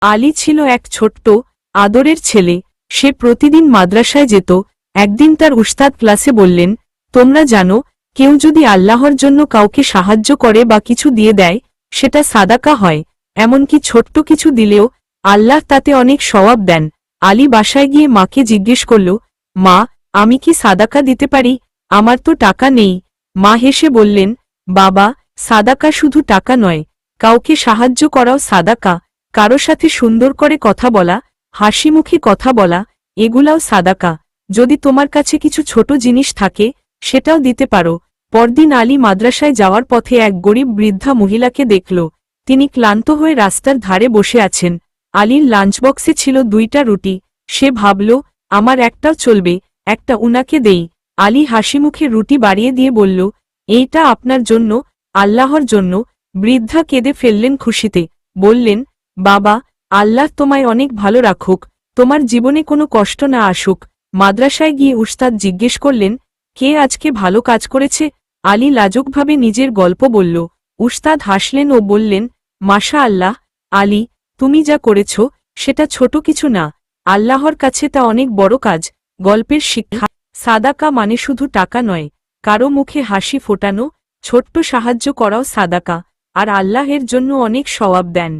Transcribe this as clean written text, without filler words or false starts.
আলী ছিল এক ছোট্ট আদরের ছেলে। সে প্রতিদিন মাদ্রাসায় যেত। একদিন তার উস্তাদ ক্লাসে বললেন, তোমরা জানো, কেউ যদি আল্লাহর জন্য কাউকে সাহায্য করে বা কিছু দিয়ে দেয়, সেটা সাদাকা হয়। এমনকি ছোট্ট কিছু দিলেও আল্লাহ তাতে অনেক সওয়াব দেন। আলী বাসায় গিয়ে মাকে জিজ্ঞেস করল, মা, আমি কি সাদাকা দিতে পারি? আমার তো টাকা নেই। মা হেসে বললেন, বাবা, সাদাকা শুধু টাকা নয়, কাউকে সাহায্য করাও সাদাকা। কারো সাথে সুন্দর করে কথা বলা, হাসিমুখে কথা বলা, এগুলাও সাদাকা। যদি তোমার কাছে কিছু ছোট জিনিস থাকে, সেটাও দিতে পারো। পরদিন আলী মাদ্রাসায় যাওয়ার পথে এক গরিব বৃদ্ধা মহিলাকে দেখল। তিনি ক্লান্ত হয়ে রাস্তার ধারে বসে আছেন। আলীর লাঞ্চ বক্সে ছিল 2টা রুটি। সে ভাবল, আমার একটাও চলবে, একটা উনাকে দেই। আলী হাসিমুখে রুটি বাড়িয়ে দিয়ে বলল, এইটা আপনার জন্য, আল্লাহর জন্য। বৃদ্ধা কেঁদে ফেললেন খুশিতে। বললেন, বাবা, আল্লাহ তোমায় অনেক ভালো রাখুক, তোমার জীবনে কোনো কষ্ট না আসুক। মাদ্রাসায় গিয়ে উস্তাদ জিজ্ঞেস করলেন, কে আজকে ভালো কাজ করেছে? আলী লাজুকভাবে নিজের গল্প বলল। উস্তাদ হাসলেন ও বললেন, মাশা আল্লাহ, আলী, তুমি যা করেছ, সেটা ছোট কিছু না, আল্লাহর কাছে তা অনেক বড় কাজ। গল্পের শিক্ষা, সাদাকা মানে শুধু টাকা নয়, কারো মুখে হাসি ফোটানো, ছোট্ট সাহায্য করাও সাদাকা, আর আল্লাহের জন্য অনেক সওয়াব দেন।